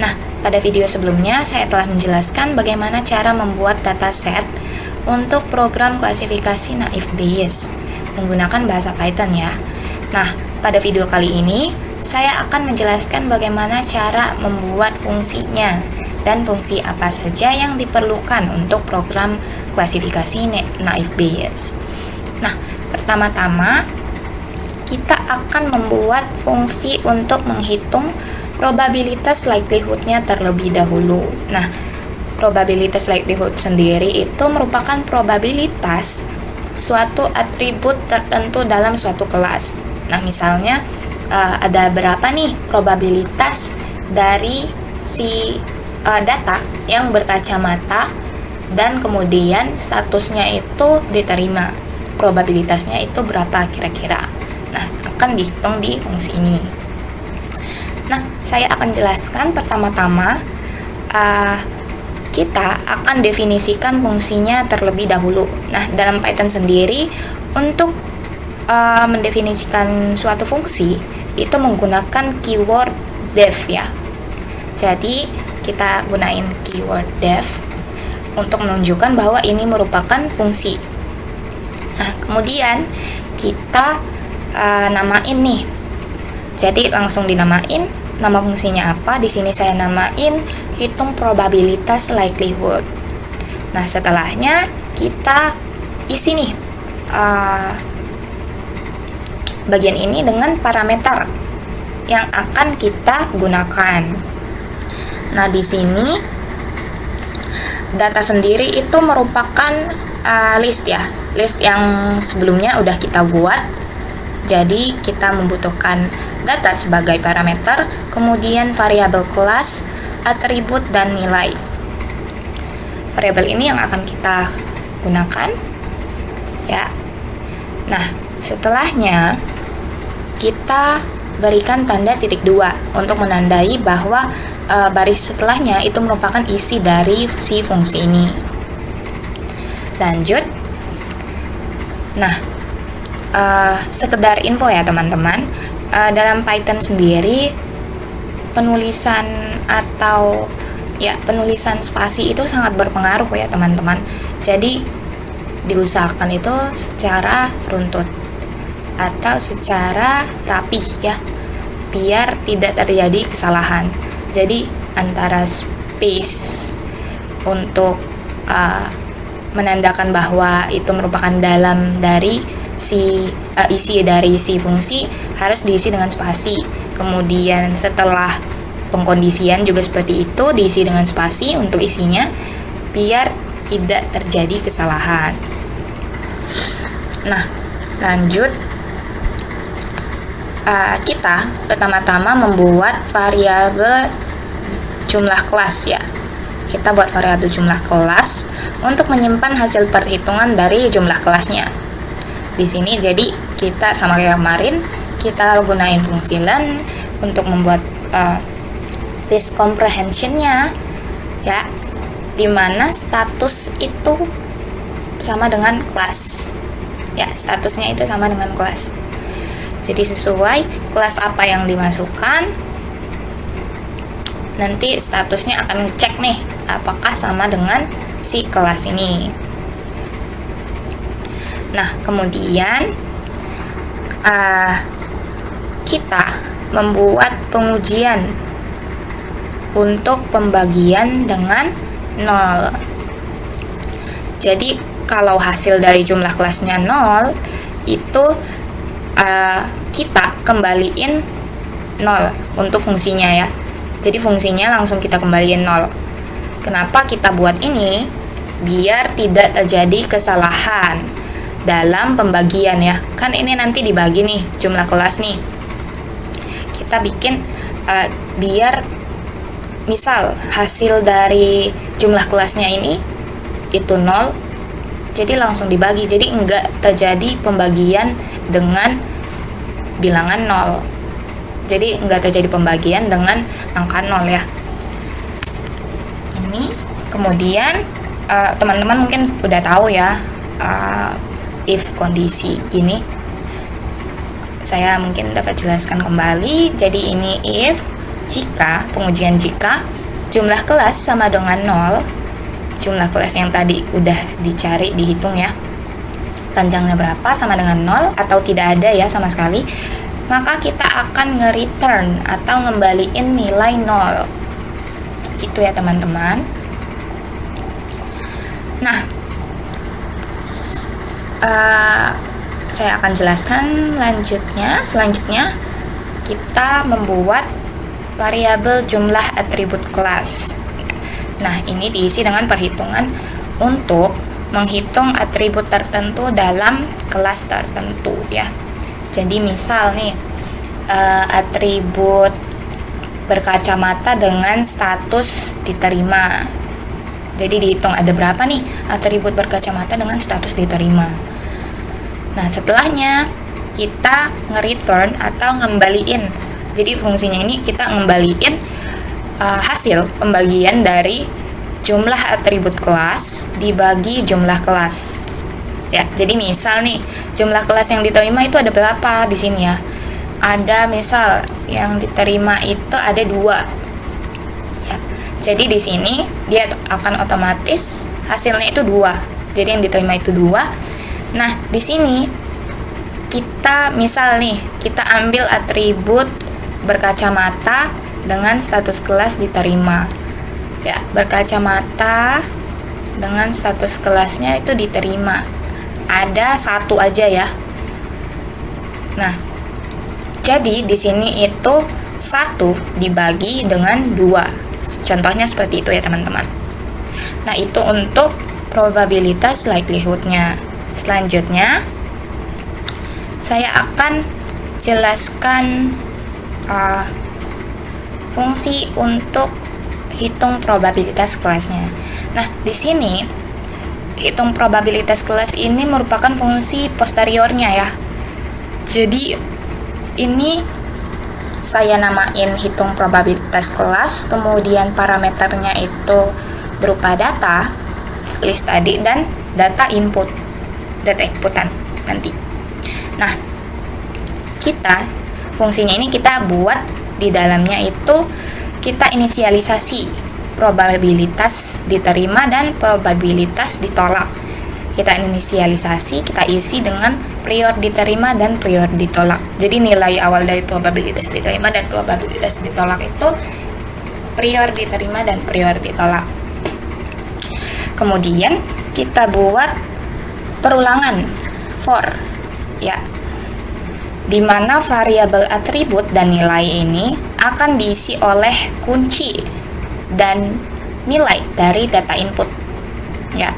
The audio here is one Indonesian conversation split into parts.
Nah, pada video sebelumnya saya telah menjelaskan bagaimana cara membuat dataset untuk program klasifikasi naif Bayes menggunakan bahasa Python ya. Nah, pada video kali ini saya akan menjelaskan bagaimana cara membuat fungsinya dan fungsi apa saja yang diperlukan untuk program klasifikasi naif Bayes. Nah, pertama-tama kita akan membuat fungsi untuk menghitung probabilitas likelihood-nya terlebih dahulu. Nah, probabilitas likelihood sendiri itu merupakan probabilitas suatu atribut tertentu dalam suatu kelas. Nah, misalnya ada berapa nih probabilitas dari si data yang berkacamata dan kemudian statusnya itu diterima. Probabilitasnya itu berapa kira-kira? Nah, akan dihitung di fungsi ini. Nah, saya akan jelaskan pertama-tama kita akan definisikan fungsinya terlebih dahulu. Nah, dalam Python sendiri untuk mendefinisikan suatu fungsi itu menggunakan keyword def ya. Jadi kita gunain keyword def untuk menunjukkan bahwa ini merupakan fungsi. Nah, kemudian kita namain nih. Jadi langsung dinamain nama fungsinya apa. Di sini saya namain hitung probabilitas likelihood. Nah, setelahnya kita isi nih bagian ini dengan parameter yang akan kita gunakan. Nah, di sini data sendiri itu merupakan list ya, list yang sebelumnya udah kita buat. Jadi kita membutuhkan data sebagai parameter, kemudian variabel kelas, atribut, dan nilai. Variabel ini yang akan kita gunakan ya. Nah, setelahnya kita berikan tanda titik 2 untuk menandai bahwa baris setelahnya itu merupakan isi dari si fungsi ini. Lanjut. Nah, sekedar info ya teman-teman, dalam Python sendiri penulisan atau ya penulisan spasi itu sangat berpengaruh ya teman-teman. Jadi diusahakan itu secara runtut atau secara rapih ya, biar tidak terjadi kesalahan. Jadi antara space untuk menandakan bahwa itu merupakan dalam dari isi dari si fungsi harus diisi dengan spasi. Kemudian setelah pengkondisian juga seperti itu, diisi dengan spasi untuk isinya biar tidak terjadi kesalahan. Nah, lanjut. Kita pertama-tama membuat variabel jumlah kelas ya. Kita buat variabel jumlah kelas untuk menyimpan hasil perhitungan dari jumlah kelasnya. Di sini jadi kita sama kayak kemarin, kita gunain fungsi len untuk membuat list comprehension-nya ya, dimana status itu sama dengan kelas ya, statusnya itu sama dengan kelas. Jadi sesuai kelas apa yang dimasukkan, nanti statusnya akan ngecek nih apakah sama dengan si kelas ini. Nah, kemudian kita membuat pengujian untuk pembagian dengan 0. Jadi kalau hasil dari jumlah kelasnya 0, itu kita kembaliin 0 untuk fungsinya ya. Jadi fungsinya langsung kita kembaliin 0. Kenapa kita buat ini? Biar tidak terjadi kesalahan dalam pembagian ya. Kan ini nanti dibagi nih jumlah kelas nih. Kita bikin biar misal hasil dari jumlah kelasnya ini itu 0, jadi langsung dibagi. Jadi enggak terjadi pembagian dengan bilangan 0. Jadi enggak terjadi pembagian dengan angka 0 ya. Ini kemudian teman-teman mungkin udah tahu ya if kondisi gini. Saya mungkin dapat jelaskan kembali. Jadi ini if, jika jumlah kelas sama dengan 0, jumlah kelas yang tadi udah dicari, dihitung ya, panjangnya berapa, sama dengan 0 atau tidak ada ya sama sekali, maka kita akan nge-return atau ngembaliin nilai 0. Gitu ya teman-teman. Nah, saya akan jelaskan selanjutnya kita membuat variabel jumlah atribut kelas. Nah, ini diisi dengan perhitungan untuk menghitung atribut tertentu dalam kelas tertentu ya. Jadi misal nih, atribut berkacamata dengan status diterima. Jadi dihitung ada berapa nih atribut berkacamata dengan status diterima. Nah, setelahnya kita nge-return atau ngembaliin. Jadi fungsinya ini kita ngembaliin hasil pembagian dari jumlah atribut kelas dibagi jumlah kelas. Ya, jadi misal nih, jumlah kelas yang diterima itu ada berapa di sini ya? Ada misal yang diterima itu ada 2. Ya. Jadi di sini dia akan otomatis hasilnya itu 2. Jadi yang diterima itu 2. Nah, di sini kita misal nih, kita ambil atribut berkacamata dengan status kelas diterima. Ya, berkacamata dengan status kelasnya itu diterima. Ada 1 aja ya. Nah, jadi di sini itu 1 dibagi dengan 2. Contohnya seperti itu ya teman-teman. Nah, itu untuk probabilitas likelihood-nya. Selanjutnya, saya akan jelaskan fungsi untuk hitung probabilitas kelasnya. Nah, di sini hitung probabilitas kelas ini merupakan fungsi posteriornya ya. Jadi ini saya namain hitung probabilitas kelas, kemudian parameternya itu berupa data list tadi dan data inputan nanti. Nah, fungsinya ini kita buat di dalamnya itu kita inisialisasi probabilitas diterima dan probabilitas ditolak. Kita inisialisasi, kita isi dengan prior diterima dan prior ditolak. Jadi nilai awal dari probabilitas diterima dan probabilitas ditolak itu prior diterima dan prior ditolak. Kemudian kita buat perulangan for ya, di mana variabel atribut dan nilai ini akan diisi oleh kunci dan nilai dari data input ya,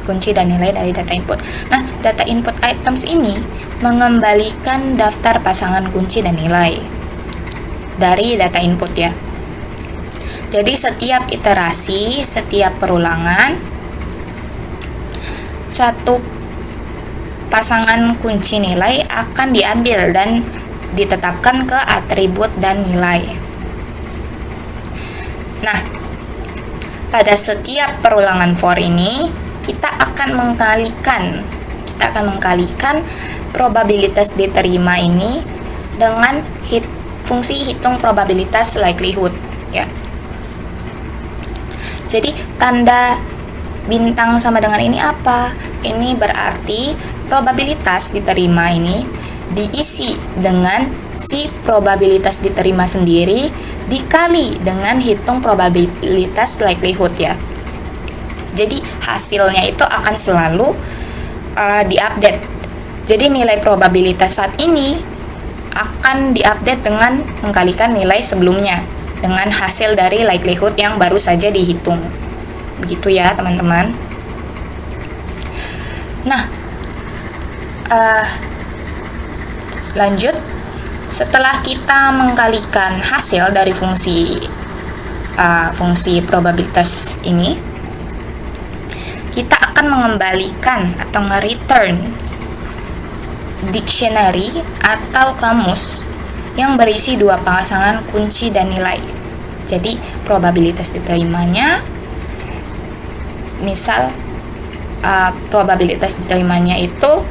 kunci dan nilai dari data input. Nah, data input items ini mengembalikan daftar pasangan kunci dan nilai dari data input ya. Jadi setiap iterasi, setiap perulangan, satu pasangan kunci nilai akan diambil dan ditetapkan ke atribut dan nilai. Nah, pada setiap perulangan for ini kita akan mengkalikan probabilitas diterima ini dengan fungsi hitung probabilitas likelihood ya. Jadi tanda bintang sama dengan ini apa? Ini berarti probabilitas diterima ini diisi dengan si probabilitas diterima sendiri dikali dengan hitung probabilitas likelihood ya. Jadi hasilnya itu akan selalu diupdate. Jadi nilai probabilitas saat ini akan diupdate dengan mengkalikan nilai sebelumnya dengan hasil dari likelihood yang baru saja dihitung. Begitu ya teman-teman. Nah, lanjut, setelah kita mengkalikan hasil dari fungsi probabilitas ini, kita akan mengembalikan atau nge-return dictionary atau kamus yang berisi 2 pasangan kunci dan nilai. Jadi probabilitas diterimanya, misal probabilitas diterimanya itu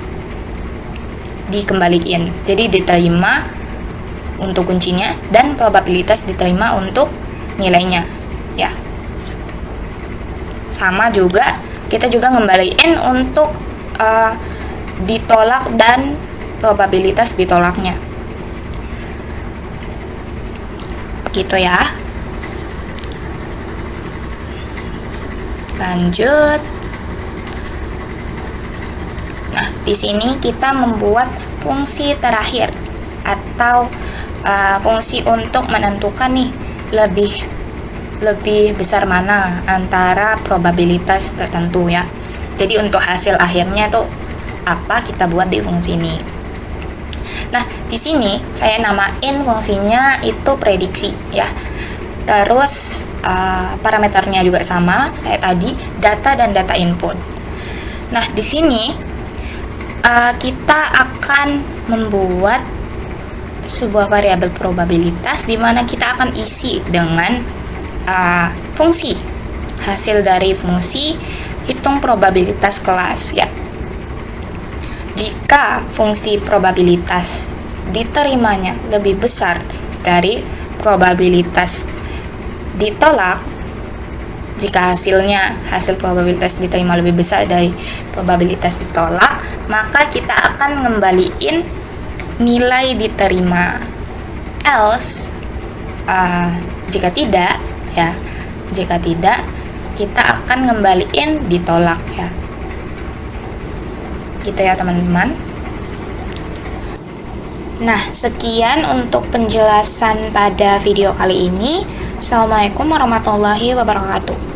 dikembaliin. Jadi diterima untuk kuncinya dan probabilitas diterima untuk nilainya ya. Sama juga kita juga ngembaliin untuk ditolak dan probabilitas ditolaknya gitu ya. Lanjut. Nah, di sini kita membuat fungsi terakhir atau fungsi untuk menentukan nih lebih besar mana antara probabilitas tertentu ya. Jadi untuk hasil akhirnya tuh apa kita buat di fungsi ini. Nah, di sini saya namain fungsinya itu prediksi ya. Terus parameternya juga sama kayak tadi, data dan data input. Nah, di sini kita akan membuat sebuah variabel probabilitas di mana kita akan isi dengan fungsi. Hasil dari fungsi hitung probabilitas kelas ya. Jika fungsi probabilitas diterimanya lebih besar dari probabilitas ditolak, jika hasil probabilitas diterima lebih besar dari probabilitas ditolak, maka kita akan ngembaliin nilai diterima. Else, jika tidak ya, kita akan ngembaliin ditolak ya. Gitu ya teman-teman. Nah, sekian untuk penjelasan pada video kali ini. Assalamualaikum warahmatullahi wabarakatuh.